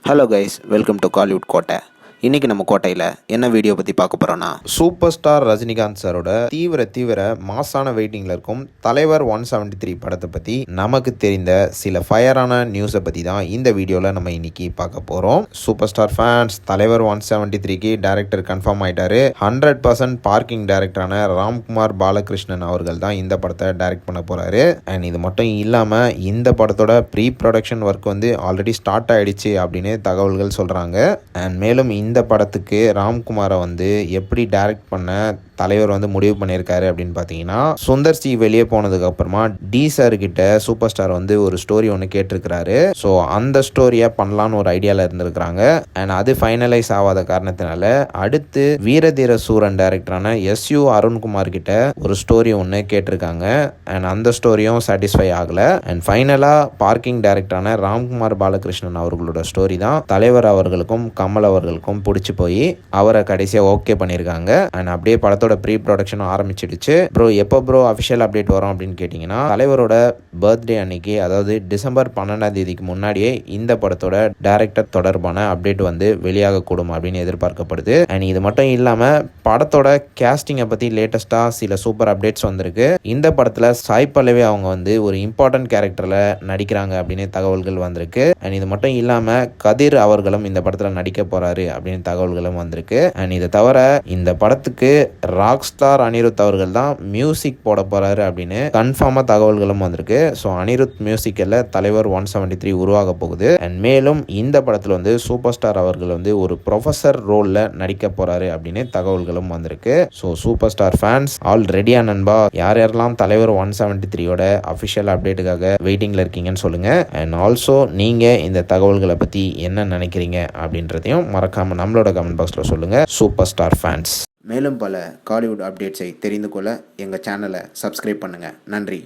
Hello guys, welcome to Kollywood கோட்டை. இன்றைக்கி நம்ம கோட்டையில் என்ன வீடியோ பற்றி பார்க்க போகிறோன்னா, சூப்பர் ஸ்டார் ரஜினிகாந்த் சாரோட தீவிர மாசான வெயிட்டிங்கில் இருக்கும் தலைவர் 173 படத்தை பற்றி நமக்கு தெரிந்த சில ஃபயரான நியூஸை பற்றி தான் இந்த வீடியோவில் நம்ம இன்னைக்கு பார்க்க போகிறோம். சூப்பர் ஸ்டார் ஃபேன்ஸ், தலைவர் 173க்கு டைரக்டர் கன்ஃபார்ம் ஆயிட்டாரு. 100% பார்க்கிங் டைரக்டரான ராம்குமார் பாலகிருஷ்ணன் அவர்கள் தான் இந்த படத்தை டைரக்ட் பண்ண போகிறாரு. அண்ட் இது மட்டும் இல்லாமல் இந்த படத்தோட ப்ரீ ப்ரொடக்ஷன் ஒர்க் வந்து ஆல்ரெடி ஸ்டார்ட் ஆகிடுச்சு அப்படின்னு தகவல்கள் சொல்கிறாங்க. அண்ட் மேலும் இந்த படத்துக்கு ராம்குமாரை வந்து எப்படி டைரக்ட் பண்ண தலைவர் வந்து முடிவு பண்ணியிருக்காரு அப்படின்னு பார்த்தீங்கன்னா, சுந்தர் சி வெளியே போனதுக்கு அப்புறமா டி சார் கிட்ட சூப்பர் ஸ்டார் வந்து ஒரு ஸ்டோரி ஒன்று கேட்டிருக்கிறாரு. ஸோ அந்த ஸ்டோரியை பண்ணலான்னு ஒரு ஐடியாவில் இருந்திருக்கிறாங்க. அண்ட் அது ஃபைனலைஸ் ஆகாத காரணத்தினால அடுத்து வீரதீர சூரன் டைரக்டரான SU அருண்குமார் கிட்ட ஒரு ஸ்டோரி ஒன்று கேட்டிருக்காங்க. அண்ட் அந்த ஸ்டோரியும் சாட்டிஸ்ஃபை ஆகலை. அண்ட் ஃபைனலாக பார்க்கிங் டைரக்டரான ராம்குமார் பாலகிருஷ்ணன் அவர்களோட ஸ்டோரி தான் தலைவர் அவர்களுக்கும் கமல் அவர்களுக்கும் பிடிச்சி போய் அவரை கடைசியாக ஓகே பண்ணியிருக்காங்க. அண்ட் அப்படியே படத்தோட ப்ரீ ப்ரொடக்ஷனும் ஆரம்பிச்சிடுச்சு. ப்ரோ எப்போ ப்ரோ அஃபிஷியல் அப்டேட் வரும் அப்படின்னு கேட்டிங்கன்னா, தலைவரோட பர்த்டே அன்னைக்கு, அதாவது டிசம்பர் 12 முன்னாடியே இந்த படத்தோட டைரக்டர் தொடர்பான அப்டேட் வந்து வெளியாகக்கூடும் அப்படின்னு எதிர்பார்க்கப்படுது. அண்ட் இது மட்டும் இல்லாமல் படத்தோட கேஸ்டிங்கை பற்றி லேட்டஸ்ட்டாக சில சூப்பர் அப்டேட்ஸ் வந்திருக்கு. இந்த படத்தில் சாய் பல்லவி அவங்க வந்து ஒரு இம்பார்ட்டன்ட் கேரக்டரில் நடிக்கிறாங்க அப்படின்னு தகவல்கள் வந்திருக்கு. அண்ட் இது மட்டும் இல்லாமல் கதிர் அவர்களும் இந்த படத்தில் நடிக்க போகிறாரு அப்படின்னு தகவல்களும் வந்திருக்கு. அண்ட் இதை தவிர இந்த படத்துக்கு ராக் ஸ்டார் அனிருத் அவர்கள் தான் மியூசிக் போட போறாரு அப்படின்னு கன்ஃபார்மாக தகவல்களும் வந்திருக்கு. ஸோ அனிருத் மியூசிக்கில் தலைவர் 173 உருவாக போகுது. அண்ட் மேலும் இந்த படத்தில் வந்து சூப்பர் ஸ்டார் அவர்கள் வந்து ஒரு ப்ரொஃபஸர் ரோலில் நடிக்க போறாரு அப்படின்னு தகவல்களும் வந்திருக்கு. So super star fans all ரெடியா நண்பா? யார் யாரெல்லாம் தலைவர் 173யோட அஃபிஷியல் அப்டேட்டுக்காக வெயிட்டிங்கில் இருக்கீங்கன்னு சொல்லுங்க. அண்ட் ஆல்சோ நீங்கள் இந்த தகவல்களை பற்றி என்ன நினைக்கிறீங்க அப்படின்றதையும் மறக்காமல் நம்மளோட கமெண்ட் பாக்ஸில் சொல்லுங்க. Super star fans. மேலும் பல காலிவுட் அப்டேட்ஸை தெரிந்து கொள்ள எங்கள் சேனலை சப்ஸ்கிரைப் பண்ணுங்கள். நன்றி.